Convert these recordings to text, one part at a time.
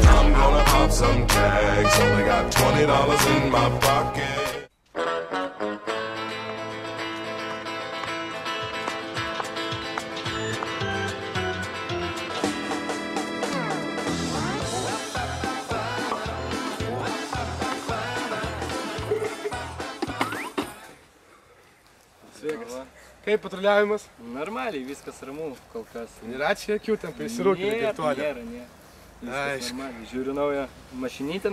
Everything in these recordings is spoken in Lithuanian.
I'm gonna pop some tags, only got $20 in my pocket. Sveikas. Kaip patruliavimas? Normaliai, viskas ramu, kol kas. Nėra čia akių ten prisirūkėlį kaip tuolė? Nėra. Viskas normaliai. Žiūriu, naują mašinytę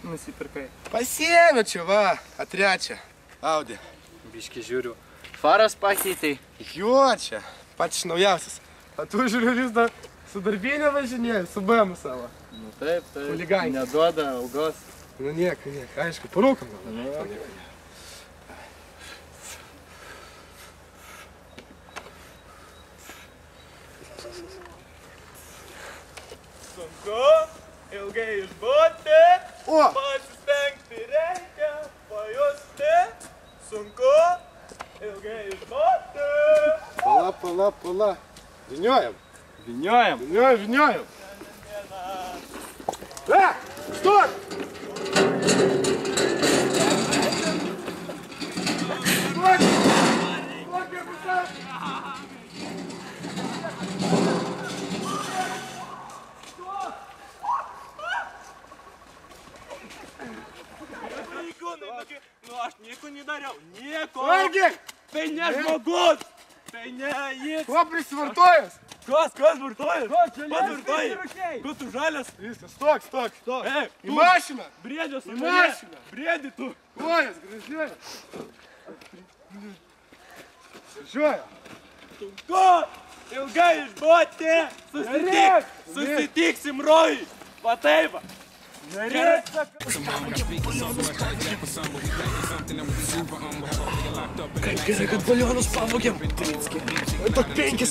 nusipirkai. Pasiėmė čia, va, atrečia. Audi. Biški žiūriu. Faras pakeitai. Jo čia, pats naujausias. O tu žiūriu vis dar su darbinė važinėje, su BM savo. Nu taip. Chuligankis. Neduoda algos. Nu nieko, aišku, parūkam gal. Nu. Sunku, ilgai išbūti, pasistengti reikia, pajusti. Sunku, ilgai išbūti. Pala. Vyniojam. Vyniojam. Stok! Nu aš nieko nedariau, nieko. Valgyk! Tai ne žmogus, tai ne jis. Kuo prisivartojęs? Kas vartojas? Pats vartoji. Ko tu žalias? Viskas, stok. Ei, Į mašiną! briedžios Į mašiną! Briedi tu. Kojas, gražiuoja. Važiuoja. Sunku, ilgai išbūti. Susitiksim rojui. Va taip va. Kaip gerai, kad balionus pavogėm. Oi, tok 5.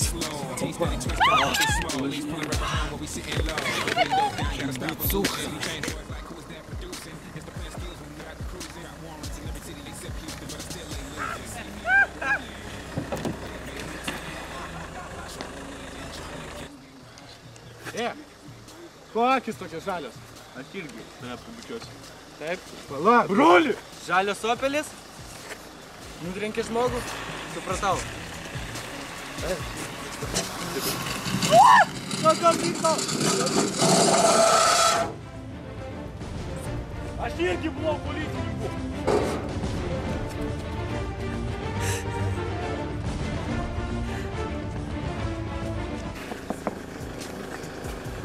Ko akis tokios žalios? Aš irgi tave pabučiuosiu. Taip, pala, broli! Žalios opelis. Nudrenkė žmogų. Supratau. Aš irgi buvau policininku.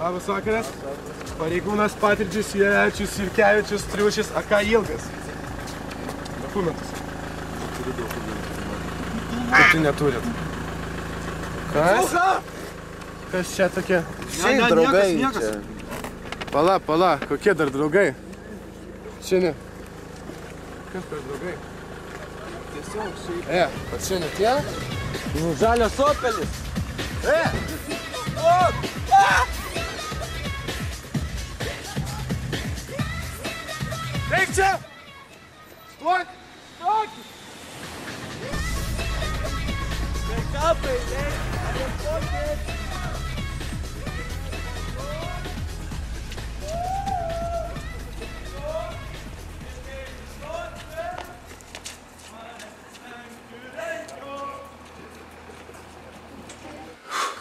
Labas vakaras. Pareigūnas Patridžius, Jelevičius, Jurkevičius, Triušis, AK Ilgas. Dokumentus. Turiu dokumentus. Kaip tu neturit? Kas? Kas čia tokie? Šiaip draugai čia. Pala, kokie dar draugai? Čia ne. Kas per draugai? Tiesiog šiaip. Pats čia ne tie? Nu, žalios opelis. Eik čia! Stok! Kapai, areštuokit.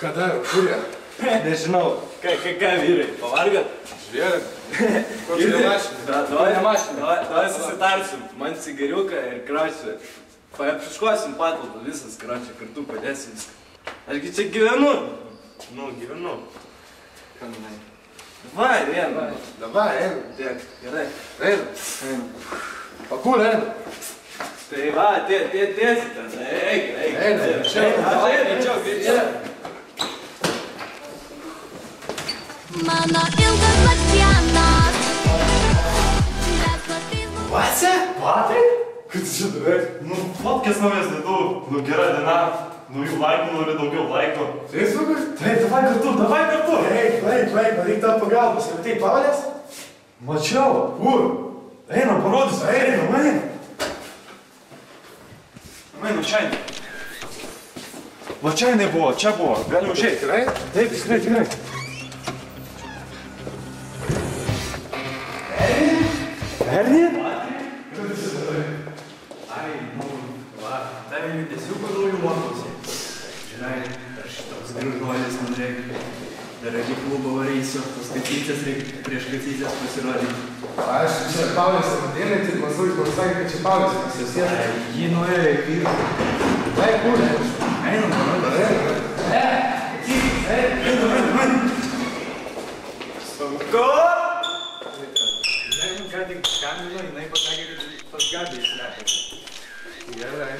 Kada? Kurie? Nežinau, ką vyrai, pavargat? Žiūrėk. Kokia mašina? Davai susitarsim, man cigariuką ir kračiu. Apšiškosim patalpą, visas kračiu, kartu padėsim viską. Ašgi čia gyvenu. Gyvenu. Davai, vieną. Davai, einam. Tiek, gerai. Einam. Pakūlė, einam. Tai va, tiesi ten, eik. Einam, Greičiau. Mano ilgas nakties Vase? Patai? Kad čia darai? Nu, fotkės naujas dedu. Nu, gera diena. Naujų laikų nori daugiau laiko. Facebookas? Tai, davai kartu. Eik, varyk tavo pagalbos. Ir tai pavalės? Mačiau. Kur? Einam, parodysiu. Einam. Einam, čia. Va čia jinai buvo, čia buvo. Galim užeiti. Tikrai? Taip, tikrai. Ernė? Ai, nu, va, dar judesiukų naujų mokausi. Žinai, aš toks gražuolis, man reikia. Dar į klubą varysiu, paskatytis reikia prieš kacytės pasirodyti. Aš čia Paulius Amadėlė, tai Mazūris man sakė, kad čia Paulius pasisės. Ai, jį nuėjo į vyrų. Tai kur? Einam, Sunku! Žinai, ką tik skambino, jinai pasakė, kad pas Gabį įslepė. Gerai.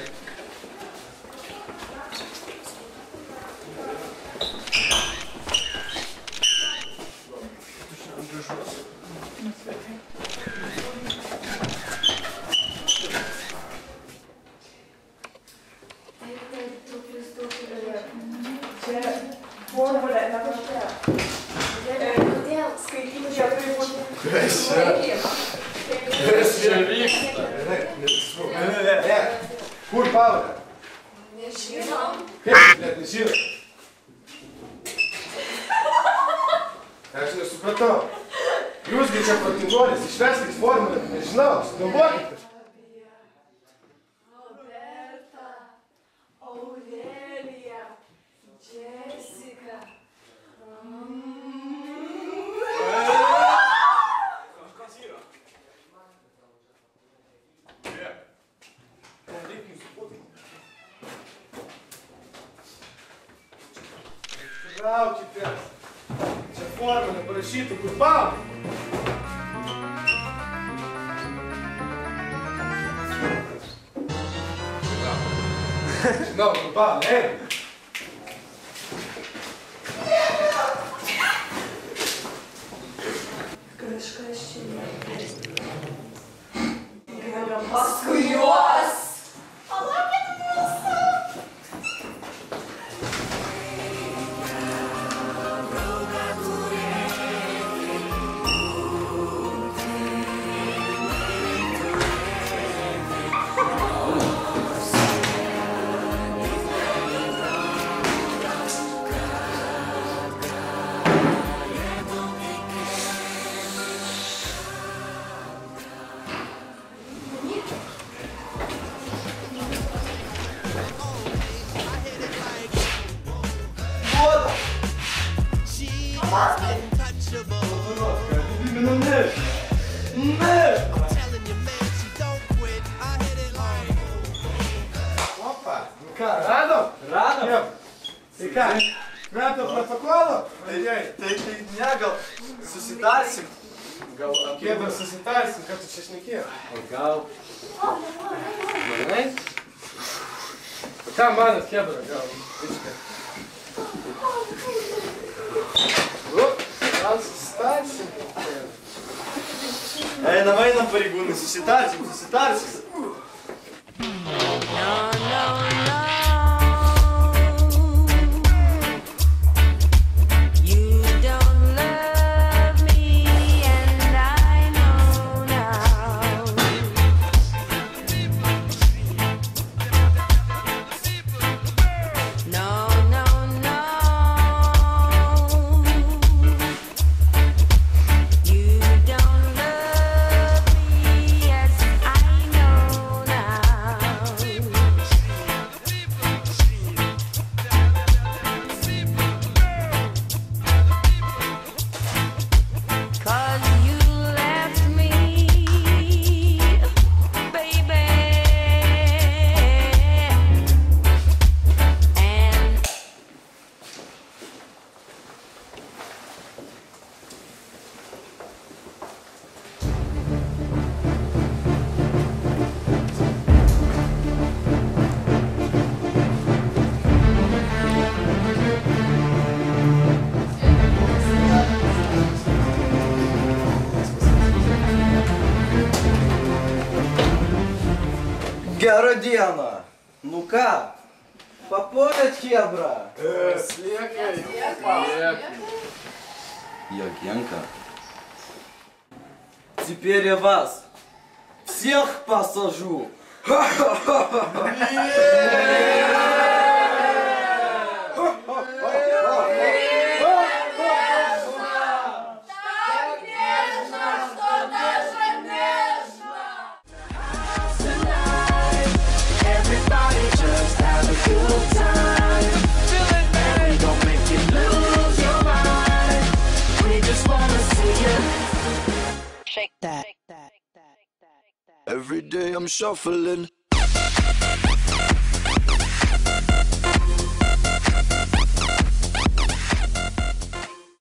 Formulė, ne kažkokia. Kodėl? Skaityti čia turi būti. Kas čia vyksta? Kur Paulė? Nežinom. Kaip jūs net nežinot? Aš nesupratau. Jūsgi čia protinguolis, išveskit formulę, nežinau, sugalvokit kažką. Roberta, Aurelija, Jessica. Traukitės. Čia formulė parašytų, kur Paulė. Žinau, kur Paulė, eina. Kažkas čia yra paskui juos. Palaukit mūsų. Opa, nu ką, radom? Radom. Tai ką, metų protokolo? Tai ne, gal susitarsim. Gal apie dar susitarsim, kad tu čia šnekėjai. Gal. Manai? Ką manat, Hebra, gal? Vička. Gal susitarsim? Einam, pareigūnai, susitarsim. Gerą dieną. Nu ką? Papolėt, chebra? Ягенка. Теперь я вас всех посажу. Shake that. Every day I'm shuffling.